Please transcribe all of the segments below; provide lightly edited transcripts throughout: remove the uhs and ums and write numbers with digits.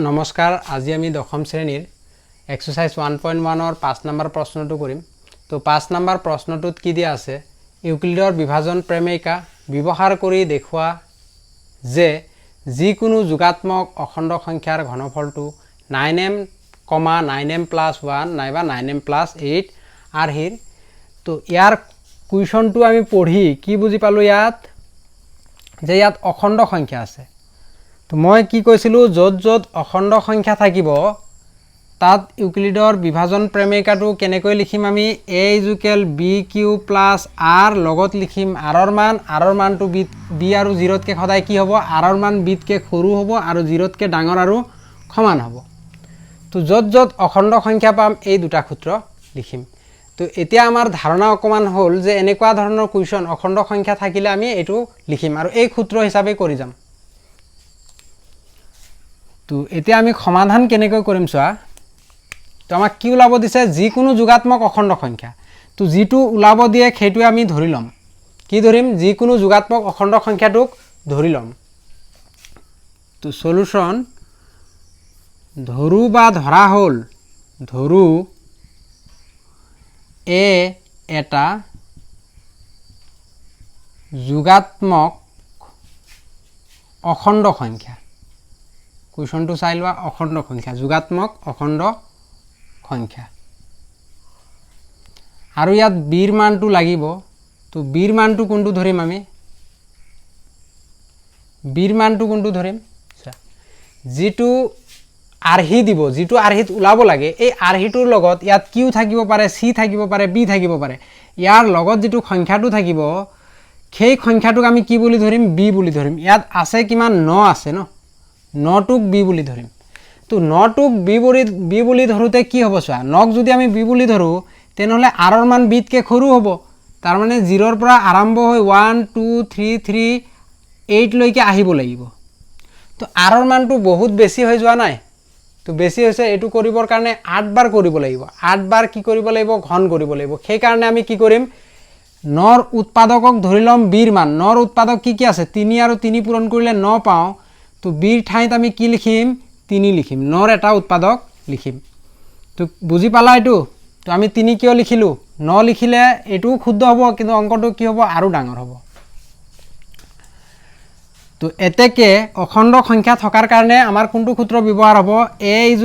নমস্কাৰ আজি আমি দশম শ্ৰেণীৰ এক্সাৰসাইজ 1.1 ৰ 5 নম্বৰ প্ৰশ্নটো কৰিম তো 5 নম্বৰ প্ৰশ্নটোত কি দিয়া আছে ইউক্লিডৰ বিভাজন প্ৰেমিকা ব্যৱহাৰ কৰি দেখুৱা যে যিকোনো যোগাত্মক অখণ্ড সংখ্যাৰ ঘনফলটো 9m, 9m+1 নাইবা 9m+8 আৰহিৰ তো ইয়াৰ কুৱেশ্যনটো আমি পঢ়ি কি বুজি পালো ইয়াত যে ইয়াত অখণ্ড সংখ্যা আছে তো মই কি কৈছিলো যত যত অখণ্ড সংখ্যা থাকিব তাত ইউক্লিডৰ বিভাজন প্ৰেমিকাটো কেনেকৈ লিখিম আমি a = bq + r লগত লিখিম r ৰ মানটো b আৰু 0 তকে সদায় কি হ'ব r ৰ মান b তকে সৰু হ'ব আৰু 0 তকে ডাঙৰ আৰু সমান হ'ব তো যত যত অখণ্ড সংখ্যা পাম এই দুটা সূত্ৰ লিখিম তো এতিয়া আমাৰ ধাৰণা অকমান হ'ল যে এনেকুৱা ধৰণৰ কুৱেশ্যন অখণ্ড সংখ্যা থাকিলে আমি এটো লিখিম আৰু এই সূত্ৰ হিচাপে কৰি যাম তো এতিয়া আমি সমাধান কেনেকৈ কৰিম চোৱা তো আমাক কি ওলাব দিছে যিকোনো যোগাত্মক অখণ্ড সংখ্যা তো যেটো ওলাব দিয়ে সেইটো আমি ধৰি লম কি ধৰিম যিকোনো যোগাত্মক অখণ্ড সংখ্যাটোক ধৰি লম তো সলিউশন ধৰু বা ধৰা হ'ল ধৰু a এটা যোগাত্মক অখণ্ড সংখ্যা কুৱেশ্যনটো চাই লোৱা অখণ্ড সংখ্যা যোগাত্মক অখণ্ড সংখ্যা আৰু ইয়াত বিৰ মানটো লাগিব তো বিৰ মানটো কোনটো ধৰিম আমি বিৰ মানটো কোনটো ধৰিম যেটো আৰহি দিব যেটো আৰহিত ওলাব লাগে এই আৰহিটোৰ লগত ইয়াত কিউ থাকিব পাৰে সি থাকিব পাৰে বি থাকিব পাৰে ইয়াৰ লগত যেটো সংখ্যাটো থাকিব সেই সংখ্যাটোক আমি কি বুলি ধৰিম বি বুলি ধৰিম ইয়াত আছে কিমান 9 আছে ন 9 টুক বি বুলি ধৰিম তো 9 টুক বি বুলি ধৰোতে কি হ'ব চোৱা 9 যদি আমি বি বুলি ধৰো তেনেহলে r ৰ মান b তকে সৰু হ'ব তাৰ মানে 0 ৰ পৰা আৰম্ভ হৈ 1 2 3 3 8 লৈকে আহিব লাগিব তো r ৰ মানটো বহুত বেছি হৈ যোৱা নাই তো বেছি হৈছে এটো কৰিবৰ কাৰণে 8 বাৰ কৰিব লাগিব 8 বাৰ কি কৰিব লাগিব ঘন কৰিব লাগিব সেই কাৰণে আমি কি কৰিম 9 ৰ উৎপাদকক ধৰি লম বিৰ মান 9 ৰ উৎপাদক কি কি আছে 3 আৰু 3 পূৰণ কৰিলে 9 পাও তো বিৰ ঠাইত আমি কি লিখিম 3 লিখিম 9 ৰ এটা উৎপাদক লিখিম তো বুজি পালা এটো তো আমি 3 কিয় লিখিলো 9 লিখিলে এটো শুদ্ধ হ'ব কিন্তু অংকটো কি হ'ব আৰু ডাঙৰ হ'ব তো এতেকে অখণ্ড সংখ্যা থকাৰ কাৰণে আমাৰ কোনটো সূত্ৰ ব্যৱহাৰ হ'ব a =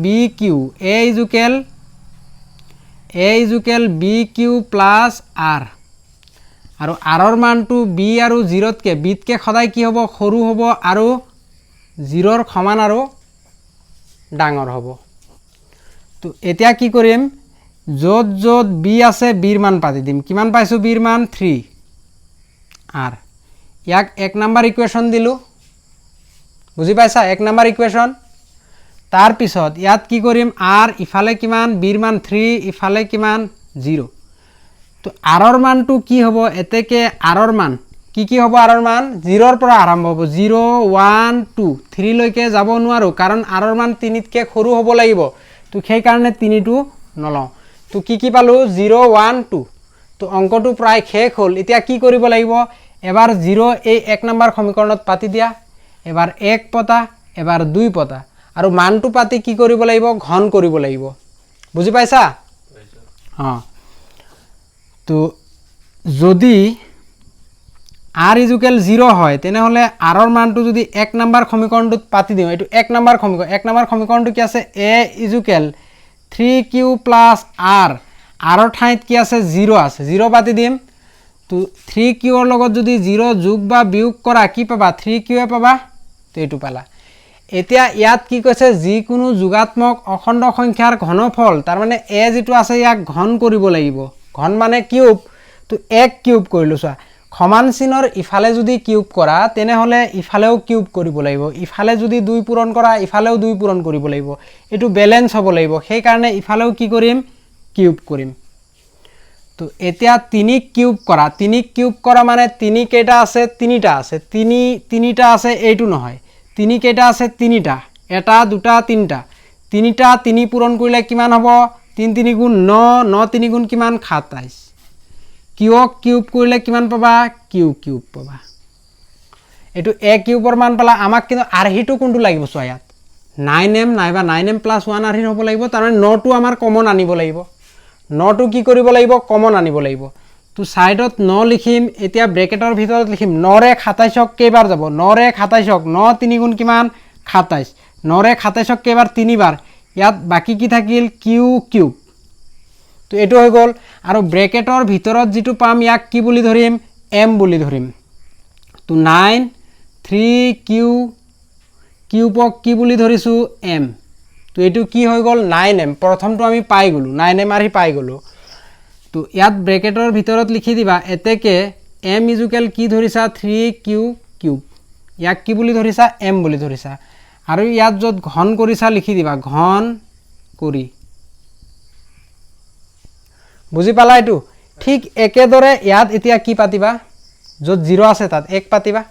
bq bq + r আৰু r ৰ মানটো b আৰু 0 তকে b তকে সদায় কি হ'ব সৰু হ'ব আৰু 0 ৰ সমান আৰু ডাঙৰ হ'ব তো এতিয়া কি কৰিম যত যত b আছে b ৰ মান পাতি দিম কিমান পাইছো b ৰ মান 3 r ইয়াক 1 নম্বৰ ইকুৱেশ্যন দিলো বুজি পাইছা 1 নম্বৰ ইকুৱেশ্যন তাৰ পিছত ইয়াত কি কৰিম r ইফালে কিমান b ৰ মান 3 ইফালে কিমান 0 তো r ৰ মানটো কি হ'ব এতেকে r ৰ মান কি হ'ব r ৰ মান 0 ৰ পৰা আৰম্ভ হ'ব 0 1 2 3 লৈকে যাব নোৱাৰো কাৰণ r ৰ মান 3 তকে সৰু হ'ব লাগিব তো সেই কাৰণে 3 টো নলও তো কি পালো 0 1 2 তো অংকটো প্ৰায় শেষ হ'ল এতিয়া কি কৰিব লাগিব এবাৰ 0 এই 1 নম্বৰ সমীকৰণত পাতি দিয়া এবাৰ 1 পতা এবাৰ 2 পতা আৰু মানটো পাতি কি কৰিব লাগিব ঘন কৰিব লাগিব বুজি পাইছা তো যদি r = 0 হয় তেনেহলে r ৰ মানটো যদি 1 নম্বৰ সমীকৰণটোত পাতি দিও এটো 1 নম্বৰ সমীকৰণটো কি আছে a = 3q + r ৰ ঠাইত কি আছে 0 আছে 0 পাতি দিম তো 3q ৰ লগত যদি 0 যোগ বা বিয়োগ কৰা কি পাবা 3q এ পাবা তো এটো পালা এতিয়া ইয়াত কি কৈছে যিকোনো যোগাত্মক অখণ্ড সংখ্যাৰ ঘনফল তাৰ মানে a যেটো আছে ইয়াক ঘন কৰিব লাগিব ঘন মানে কিউব তো 1 কিউব কৰিলো চোৱা সমান চিনৰ ইফালে যদি কিউব কৰা তেনেহলে ইফালেও কিউব কৰিব লাগিব ইফালে যদি 2 পূৰণ কৰা ইফালেও 2 পূৰণ কৰিব লাগিব এটো ব্যালেন্স হ'ব লাগিব সেই কাৰণে ইফালেও কি কৰিম কিউব কৰিম তো এতিয়া 3 কিউব কৰা মানে 3 কেইটা আছে 3টা আছে 3টা আছে এইটো নহয় 3 কেইটা আছে 3টা এটা দুটা তিনটা 3টা 3 পূৰণ কৰিলে কিমান হ'ব 3 3 গুণ 9 9 3 গুণ কিমান 27 কিউব কৰিলে কিমান পাবা কিউব পাবা এটো a কিউবৰ মান পালা আমাক কিন্তু আৰহিটো কোনটো লাগিব চোৱা ইয়াত 9m নাইবা 9m + 1 আৰহিৰ হ'ব লাগিব তাৰমানে 9টো আমাৰ কমন আনিব লাগিব 9টো কি কৰিব লাগিব কমন আনিব লাগিব তো সাইডত 9 লিখিম এতিয়া ব্ৰেকেটৰ ভিতৰত লিখিম 9 ৰে 27ক কেইবাৰ যাব 9 ৰে 27ক 9 3 গুণ কিমান 27 9 ৰে 27ক কেইবাৰ 3 বাৰ ইয়াত বাকি কি থাকিল কিউ কিউব তো এটো হৈ গল আৰু ব্ৰেকেটৰ ভিতৰত যেটো পাম ইয়াক কি বুলি ধৰিম m বুলি ধৰিম তো 9 3 কিউ কিউবক কি বুলি ধৰিছো m তো এটো কি হৈ গল 9m প্ৰথমটো আমি পাই গলো 9m আৰহি পাই গলো তো ইয়াত ব্ৰেকেটৰ ভিতৰত লিখি দিবা এতেকে m = কি ধৰিছা 3 কিউ কিউব ইয়াক কি বুলি ধৰিছা m বুলি ধৰিছা আৰু ইয়াত যত ঘন কৰিছা লিখি দিবা ঘন কৰি বুজি পালা এটো ঠিক একেদৰে ইয়াত এতিয়া কি পাতিবা যত 0 আছে তাত 1 পাতিবা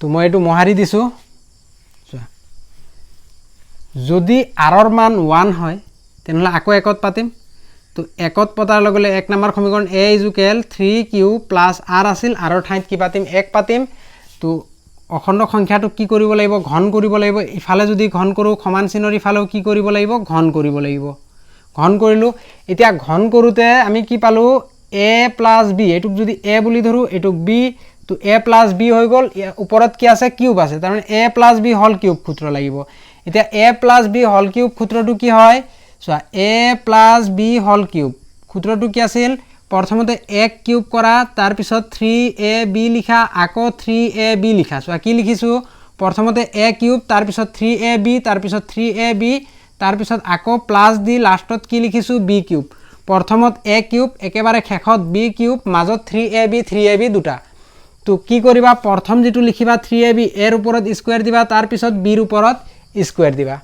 তো মই এটো মহাৰি দিছো যদি r ৰ মান 1 হয় তেনেহলে আকৌ একত পাতিম তো একত পতাৰ লগলে 1 নম্বৰ সমীকৰণ a = 3q + r আছিল r ৰ ঠাইত কি পাতিম 1 পাতিম তো অখণ্ড সংখ্যাটো কি কৰিব লাগিব ঘন কৰিব লাগিব ইফালে যদি ঘন কৰো সমান চিনৰ ইফালেও কি কৰিব লাগিব ঘন কৰিব লাগিব ঘন কৰিলো এতিয়া ঘন কৰোতে আমি কি পালো a + b এটুক যদি a বুলি ধৰো এটুক b তো a + b হৈ গল ওপৰত কি আছে কিউব আছে তাৰমানে a + b হোল কিউব সূত্ৰ লাগিব এতিয়া a + b হোল কিউব সূত্ৰটো কি হয় সোয়া a + b হোল কিউব সূত্ৰটো কি আছিল প্ৰথমতে 1 কিউব কৰা তাৰ পিছত 3ab লিখা আকৌ 3ab লিখা সোয়া কি লিখিছো প্ৰথমতে a কিউব তাৰ পিছত 3ab তাৰ পিছত 3ab তাৰ পিছত আকৌ প্লাস দি লাষ্টত কি লিখিছো b কিউব প্ৰথমত a কিউব একেবাৰে শেষত b কিউব মাজত 3ab দুটা তো কি কৰিবা প্ৰথম যেটো লিখিবা 3ab এৰ ওপৰত স্কয়াৰ দিবা তাৰ পিছত b ৰ ওপৰত স্কয়াৰ দিবা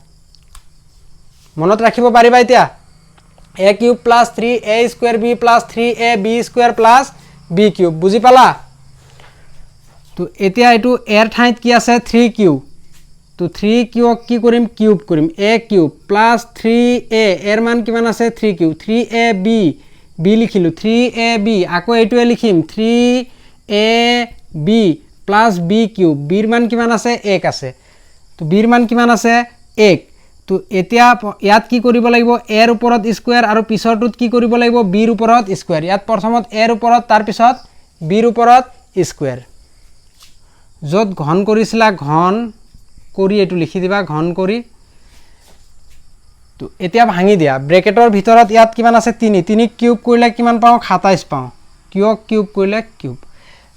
মনত ৰাখিব পাৰিবা এতিয়া a cube + 3a square b + 3ab square + b cube বুজি পালা তো এতিয়া এটো এৰ ঠাইত কি আছে 3q তো 3q কি কৰিম কিউব কৰিম a কিউব + 3a এৰ মান কিমান আছে 3q 3ab b লিখিলো 3ab আকৌ এটোৱে লিখিম 3ab + b কিউব b ৰ মান কিমান আছে 1 আছে তো b ৰ মান কিমান আছে 1 তো এতিয়া ইয়াত কি কৰিব লাগিব a ৰ ওপৰত স্কয়াৰ আৰু পিছৰটোত কি কৰিব লাগিব b ৰ ওপৰত স্কয়াৰ ইয়াত প্ৰথমত a ৰ ওপৰত তাৰ পিছত b ৰ ওপৰত স্কয়াৰ যত ঘন কৰিছিলা ঘন কৰি এটো লিখি দিবা ঘন কৰি তো এতিয়া ভাঙি দিয়া ব্ৰেকেটৰ ভিতৰত ইয়াত কিমান আছে 3 কিউব কৰিলে কিমান পাও 27 পাও কিউব কিউব কৰিলে কিউব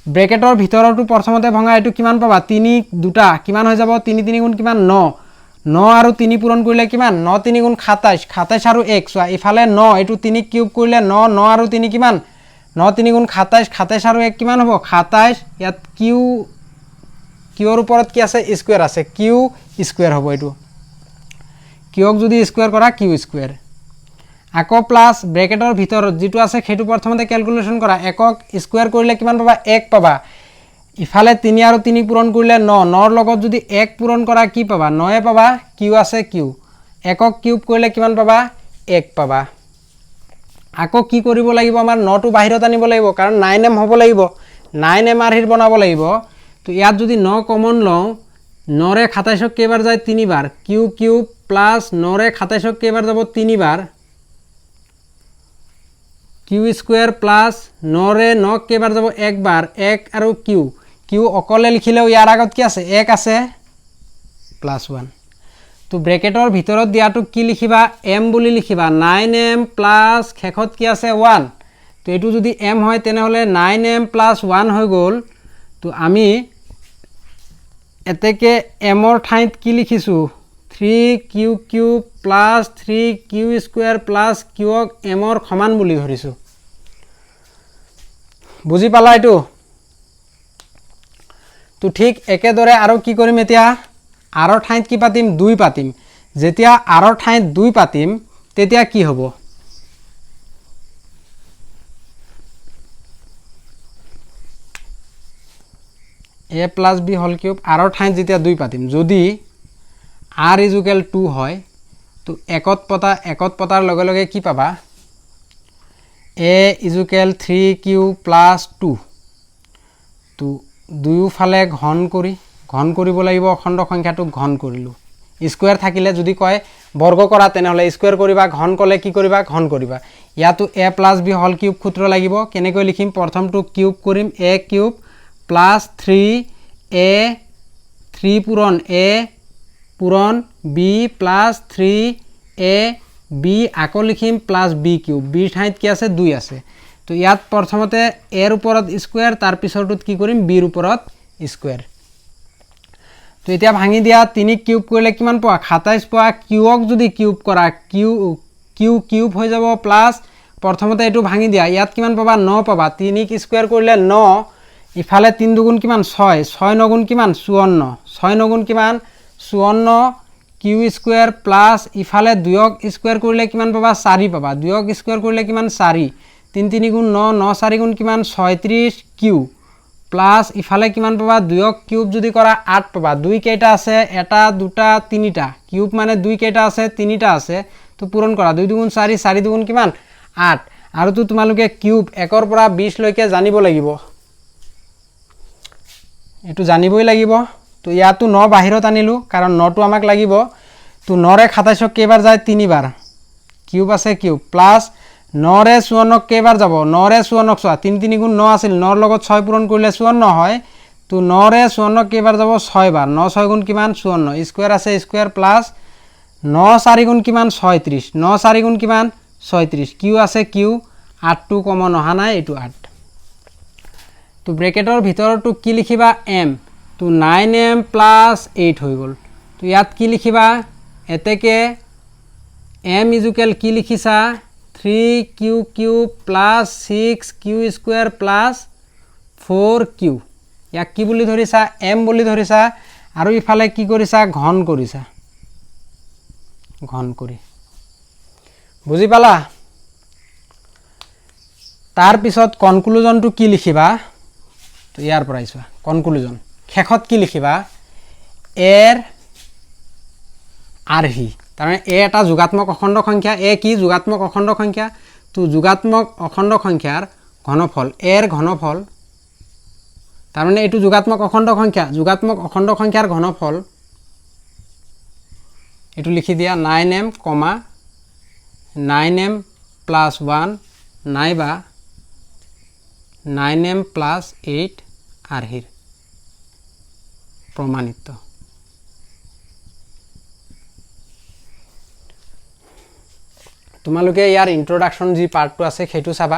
ব্ৰেকেটৰ ভিতৰটো প্ৰথমতে ভঙা এটো কিমান পাবা 3 দুটা কিমান হৈ যাব 3 3 গুণ কিমান 9 9 আৰু 3 পূৰণ কৰিলে কিমান 9 3 গুণ 27 27 আৰু 1 সোয়া ইফালে 9 এটো 3 কিউব কৰিলে 9 9 আৰু 3 কিমান 9 3 গুণ 27 27 আৰু 1 কিমান হ'ব 27 ইয়াত কিউ কিউৰ ওপৰত কি আছে স্কয়াৰ আছে কিউ স্কয়াৰ হ'ব এটো কিউক যদি স্কয়াৰ কৰা কিউ স্কয়াৰ আকৌ প্লাস ব্ৰেকেটৰ ভিতৰত যেটো আছে হেতু প্ৰথমতে ক্যালকুলেশন কৰা একক স্কয়াৰ কৰিলে কিমান পাবা 1 পাবা ইফালে 3 আৰু 3 পূৰণ কৰিলে 9 9 ৰ লগত যদি 1 পূৰণ কৰা কি পাবা 9 পাবা কিউ আছে কিউ একক কিউব কৰিলে কিমান পাবা 1 পাবা আকৌ কি কৰিব লাগিব আমাৰ 9 টো বাহিৰত আনিব লাগিব কাৰণ 9m হ'ব লাগিব 9m আৰহিৰ বনাব লাগিব তো ইয়াত যদি 9 কমন লও 9 ৰে 27ক কেইবাৰ যায় 3 বাৰ কিউ কিউব প্লাস 9 ৰে 27ক কেইবাৰ যাব 3 বাৰ কিউ স্কয়াৰ প্লাস 9 ৰে 9 কেইবাৰ যাব 1 বাৰ 1 আৰু কিউ কিউ অকলে লিখিলেও ইয়াৰ আগত কি আছে 1 আছে +1 তো ব্ৰেকেটৰ ভিতৰত দিয়াটো কি লিখিবা m বুলি লিখিবা 9m প্লাস শেষত কি আছে 1 তো এটো যদি m হয় তেনেহলে 9m + 1 হৈ গল তো আমি এতেকে m ৰ ঠাইত কি লিখিছো 3q cube plus 3q square plus q m ৰ সমান বুলি ধৰিছো বুজি পালা এটো তো ঠিক একেদৰে আৰু কি কৰিম এতিয়া r ৰ ঠাইত কি পাতিম 2 পাতিম যেতিয়া r ৰ ঠাইত 2 পাতিম তেতিয়া কি হ'ব a + b whole cube r ৰ ঠাইত যেতিয়া 2 পাতিম যদি r = 2 হয় তো একত পতাৰ লগে লগে কি পাবা a = 3q + 2 তো দুয়ো ফালে ঘন কৰিব লাগিব অখণ্ড সংখ্যাটো ঘন কৰিলো স্কোয়াৰ থাকিলে যদি কয় বৰ্গ কৰা তেনেহ'লে স্কোয়াৰ কৰিবা, ঘন ক'লে কি কৰিবা, ঘন কৰিবা। ইয়াতো a + b হোল কিউব সূত্ৰ লাগিব। কেনেকৈ লিখিম, প্ৰথমটো কিউব কৰিম, a কিউব প্লাছ 3a 3 পূৰণ a পূৰণ b প্লাছ 3a b আকৌ লিখিম প্লাছ b কিউব, b ঠাইত কি আছে 2 আছে। তো ইয়াত প্ৰথমতে a ৰ ওপৰত স্কোয়াৰ, তাৰ পিছৰটোত কি কৰিম b ৰ ওপৰত স্কোয়াৰ। তো এতিয়া ভাঙি দিয়া, 3 কিউব কৰিলে কিমান পোৱা 27 পোৱা, কিউক যদি কিউব কৰা কিউ কিউব হৈ যাব প্লাছ প্ৰথমতে এইটো ভাঙি দিয়া, ইয়াত কিমান পাবা 9 পাবা, 3 স্কোয়াৰ কৰিলে 9, ইফালে 3 দুগুণ কিমান 6, 6 9 কিমান 54, 6 9 কিমান 54 কিউ স্কোয়াৰ প্লাছ ইফালে 2ক স্কোয়াৰ কৰিলে কিমান পাবা 4 পাবা, 2ক স্কোয়াৰ কৰিলে কিমান 4, 3 3 গুণ 9, 9 4 গুণ কিমান 36 কিউ প্লাছ ইফালে কিমান পাবা 2ক কিউব যদি কৰা 8 পাবা। 2 কেইটা আছে, এটা দুটা তিনিটা, কিউব মানে 2 কেইটা আছে, তিনিটা আছে, তো পূৰণ কৰা, 2 দুগুণ 4, 4 দুগুণ কিমান 8, আৰু তো তোমালোকে কিউব 1ৰ পৰা 20 লৈকে জানিব লাগিব, এইটো জানিবই লাগিব। তো ইয়াতো 9 বাহিৰত আনিলো কাৰণ 9টো আমাক লাগিব। তো 9ৰে 27ক কেইবাৰ যায় 3 বাৰ, কিউব আছে কিউব প্লাছ 9ৰে 54ক কেইবাৰ যাব, 9ৰে 54ক চোৱা, 3 3 গুণ 9 আছিল, 9ৰ লগত 6 পূৰণ কৰিলে 54 হয়। তো 9ৰে 54ক কেইবাৰ যাব 6 বাৰ, 9 6 গুণ কিমান 54, স্কোয়াৰ আছে স্কোয়াৰ প্লাছ 9 4 গুণ কিমান 36, 9 4 গুণ কিমান 36, কিউ আছে কিউ, 8টো কমন অহা নাই, এইটো 8। তো ব্ৰেকেটৰ ভিতৰতো কি লিখিবা m, তো 9m প্লাছ 8 হৈ গ'ল। তো ইয়াত কি লিখিবা, এতেকে m ইজুকেল কি লিখিছা 3q cube plus 6q square plus 4q, ইয়াক কি বুলি ধৰিছা m বুলি ধৰিছা, আৰু ইফালে কি কৰিছা ঘন কৰিছা, ঘন কৰি, বুজি পালা। তাৰ পিছত কনক্লুজনটো কি লিখিবা, তো ইয়াৰ পৰা চোৱা কনক্লুজন, শেষত কি লিখিবা এৰ আৰভি, তাৰমানে এ এটা যোগাত্মক অখণ্ড সংখ্যা, এ কি যোগাত্মক অখণ্ড সংখ্যা, তো যোগাত্মক অখণ্ড সংখ্যাৰ ঘনফল, এৰ ঘনফল, তাৰমানে এইটো যোগাত্মক অখণ্ড সংখ্যা, যোগাত্মক অখণ্ড সংখ্যাৰ ঘনফল, এইটো লিখি দিয়া 9m, 9m প্লাছ 1 নাইবা 9m প্লাছ 8 আৰ্হিৰ প্ৰমাণিত। তোমালোকে ইয়াৰ ইন্ট্ৰডাকশ্যন যি পাৰ্টটো আছে সেইটো চাবা।